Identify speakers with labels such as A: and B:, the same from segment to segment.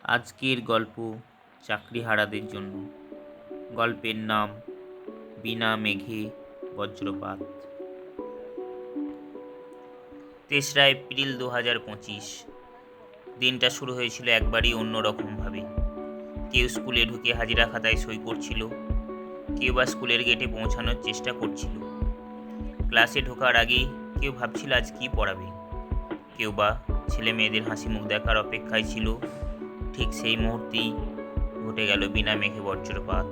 A: আজকের গল্প চাকরিহারাদের জন্য। গল্পের নাম বিনা মেঘে বজ্রপাত। 3রা এপ্রিল 2025। দিনটা শুরু হয়েছিল একবারই অন্যরকমভাবে। কেউ স্কুলে ঢুকে হাজিরা খাতায় সই করছিল, কেউ বা স্কুলের গেটে পৌঁছানোর চেষ্টা করছিল। ক্লাসে ঢোকার আগে কেউ ভাবছিল আজ কী পড়াবে, কেউ বা ছেলে মেয়েদের হাসি মুখ দেখার অপেক্ষায় ছিল। ঠিক সেই মুহূর্তেই ঘটে গেল বিনা মেঘে বজ্রপাত।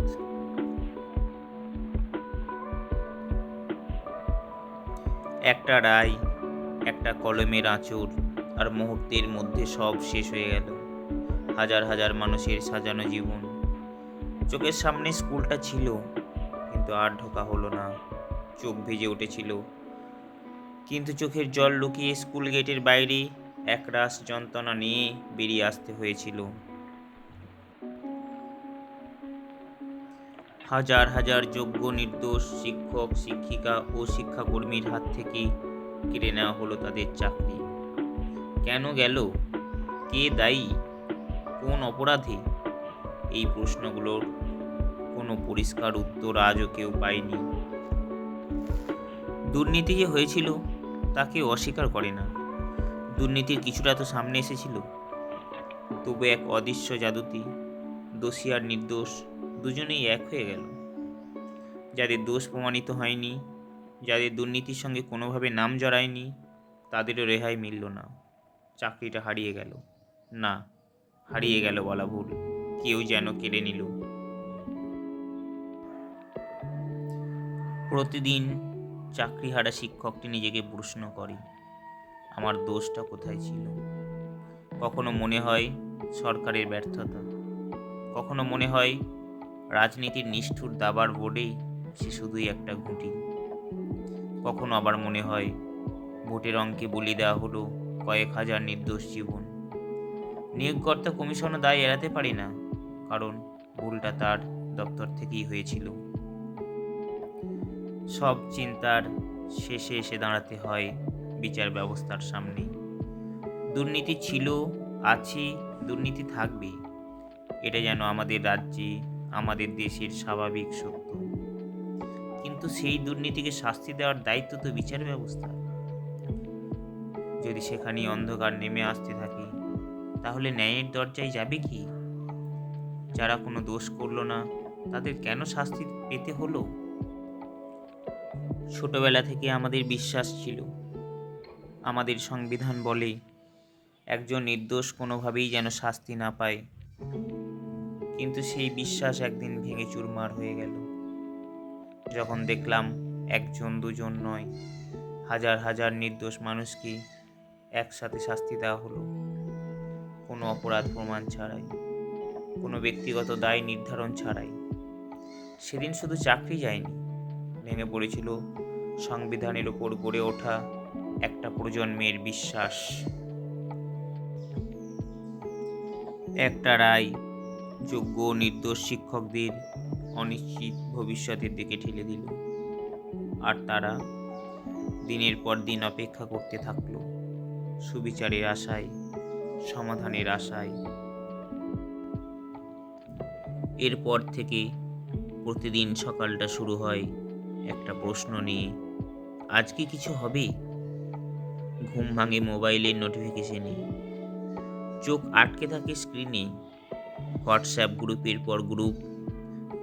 A: একটা রায়, একটা কলমের আঁচড়, আর মুহূর্তের মধ্যে সব শেষ হয়ে গেল। হাজার হাজার মানুষের সাজানো জীবন। চোখের সামনে স্কুলটা ছিল, কিন্তু আর ঢোকা হলো না। চোখ ভিজে উঠেছিল, কিন্তু চোখের জল লুকিয়ে স্কুল গেটের বাইরে একরাশ যন্ত্রণা নিয়ে বেরিয়ে আসতে হয়েছিল। হাজার হাজার যোগ্য নির্দোষ শিক্ষক, শিক্ষিকা ও শিক্ষাকর্মীর হাত থেকে কেড়ে নেওয়া হলো তাদের চাকরি। কেন গেল? কে দায়ী? কোন অপরাধে? এই প্রশ্নগুলোর কোনো পরিষ্কার উত্তর আজও কেউ পায়নি। দুর্নীতি যে হয়েছিল তা কেউ অস্বীকার করে না। দুর্নীতির কিছুটা তো সামনে এসেছিল, তবু এক অদৃশ্য জাদুতে দোষী আর নির্দোষ দুজনেই এক হয়ে গেল। যাদের দোষ প্রমাণিত হয়নি, যাদের দুর্নীতির সঙ্গে কোনোভাবে নাম জড়ায়নি, তাদেরও রেহাই মিলল না। চাকরিটা হারিয়ে গেল। না, হারিয়ে গেল বলা ভুল, কেউ যেন কেড়ে নিল। প্রতিদিন চাকরিহারা শিক্ষকটি নিজেকে প্রশ্ন করে, আমার দোষটা কোথায় ছিল? কখনো মনে হয় সরকারের ব্যর্থতা, কখনো মনে হয় রাজনীতির নিষ্ঠুর দাবার বোর্ডে সে শুধুই একটা ঘুঁটি। কখনো আবার মনে হয় ভোটের অঙ্কে বলি দেওয়া হলো কয়েক হাজার নির্দোষ জীবন। নিয়োগকর্তা কমিশনও দায় এড়াতে পারে না, কারণ ভুলটা তার দপ্তর থেকেই হয়েছিল। সব চিন্তার শেষে এসে দাঁড়াতে হয় বিচার ব্যবস্থার সামনে। দুর্নীতি ছিল, আছে, দুর্নীতি থাকবে, এটা যেন আমাদের রাজ্যে, আমাদের দেশের স্বাভাবিক সত্য। কিন্তু সেই দুর্নীতিকে শাস্তি দেওয়ার দায়িত্ব তো বিচার ব্যবস্থা। যদি সেখানে অন্ধকার নেমে আসতে থাকে, তাহলে ন্যায়ের দরজায় যাবে কি? যারা কোনো দোষ করলো না, তাদের কেন শাস্তি পেতে হলো? ছোটবেলা থেকে আমাদের বিশ্বাস ছিল, আমাদের সংবিধান বলে একজন নির্দোষ কোনোভাবেই যেন শাস্তি না পায়। কিন্তু সেই বিশ্বাস একদিন ভেঙে চুরমার হয়ে গেল যখন দেখলাম একজন দুজন নয়, হাজার হাজার নির্দোষ মানুষকে একসাথে শাস্তি দেওয়া হলো, কোনো অপরাধ প্রমাণ ছাড়াই, কোনো ব্যক্তিগত দায় নির্ধারণ ছাড়াই। সেদিন শুধু চাকরি যায়নি, ভেঙে পড়েছিল সংবিধানের উপর গড়ে ওঠা একটা প্রজন্মের বিশ্বাস। একটা রায় যোগ্য নির্দোষ শিক্ষকদের অনিশ্চিত ভবিষ্যতের দিকে ঠেলে দিল, আর তারা দিনের পর দিন অপেক্ষা করতে থাকলো, সুবিচারের আশায়, সমাধানের আশায়। এরপর থেকে প্রতিদিন সকালটা শুরু হয় একটা প্রশ্ন নিয়ে, আজ কি কিছু হবে? ঘুম ভাঙে মোবাইলের নোটিফিকেশনে, চোখ আটকে থাকে স্ক্রিনে। হোয়াটসঅ্যাপ গ্রুপের পর গ্রুপ,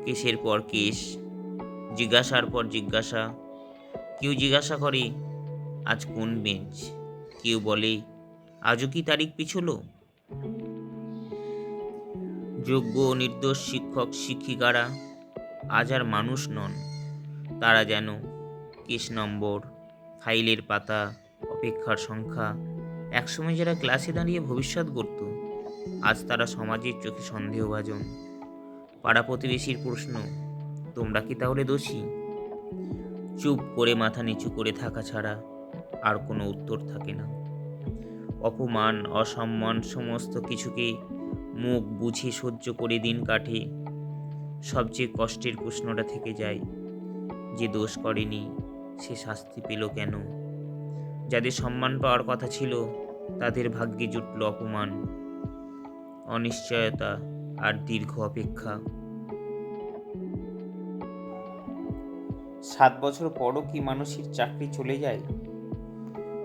A: কেসের পর কেস, জিজ্ঞাসার পর জিজ্ঞাসা। কেউ জিজ্ঞাসা করে আজ কোন বেঞ্চ, কেউ বলে আজও কি তারিখ পিছলো। যোগ্য নির্দোষ শিক্ষক শিক্ষিকারা আজ আর মানুষ নন, তারা যেন কেস নম্বর, ফাইলের পাতা, অপেক্ষার সংখ্যা। একসময় যারা ক্লাসে দাঁড়িয়ে ভবিষ্যৎ গড়ত, আজ তারা সমাজের চোখে সন্দেহভাজন। পাড়া প্রতিবেশীর প্রশ্ন, তোমরা কি তাহলে দোষী? চুপ করে মাথা নিচু করে থাকা ছাড়া আর কোনো উত্তর থাকে না। অপমান, অসম্মান সমস্ত কিছুকে মুখ বুঝে সহ্য করে দিন কাটে। সবচেয়ে কষ্টের প্রশ্নটা থেকে যায়, যে দোষ করেনি সে শাস্তি পেল কেন? যাদের সম্মান পাওয়ার কথা ছিল তাদের ভাগ্যে জুটল অপমান। অনিশ্চয়তা আর দীর্ঘ অপেক্ষা। 7 বছর পরও কি মানুষের চাকরি চলে যায়?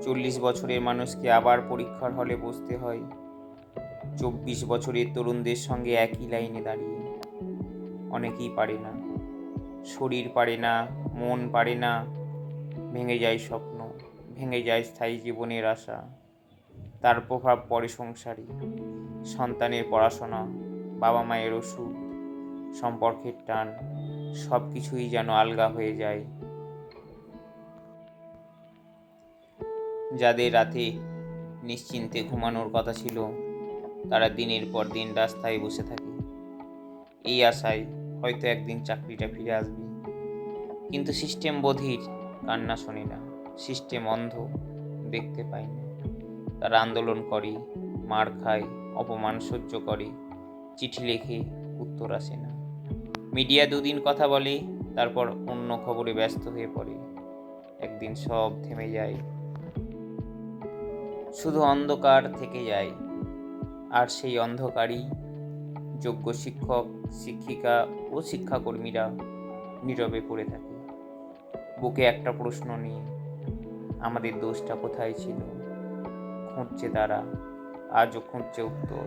A: 40 বছরের মানুষকে আবার পরীক্ষার হলে বসতে হয় 24 বছরের তরুণদের সঙ্গে একই লাইনে দাঁড়িয়ে। অনেকেই পারে না, শরীর পারে না, মন পারে না, ভেঙে যায় স্বপ্ন, ভেঙে যায় স্থায়ী জীবনের আশা। তার প্রভাব পড়ে সংসারে, সন্তানের পড়াশোনা, বাবা মায়ের ওষুধ, সম্পর্কের টান, সব কিছুই যেন আলগা হয়ে যায়। যাদের রাতে নিশ্চিন্তে ঘুমানোর কথা ছিল, তারা দিনের পর দিন রাস্তায় বসে থাকে এই আশায় হয়তো একদিন চাকরিটা ফিরে আসবে। কিন্তু সিস্টেম বধির, কান্না শোনে না, সিস্টেম অন্ধ, দেখতে পায় না। তারা আন্দোলন করে, মার খায়, অপমান সহ্য করে, চিঠি লেখে, উত্তর আসে না। মিডিয়া 2 দিন কথা বলে, তারপর অন্য খবরে ব্যস্ত হয়ে পড়ে। একদিন সব থেমে যায়, শুধু অন্ধকার থেকে যায়। আর সেই অন্ধকারই যোগ্য শিক্ষক, শিক্ষিকা ও শিক্ষাকর্মীরা নীরবে পড়ে থাকে, বুকে একটা প্রশ্ন নিয়ে, আমাদের দোষটা কোথায় ছিল? খুঁজছে তারা, আজও খুঁজছে উত্তর।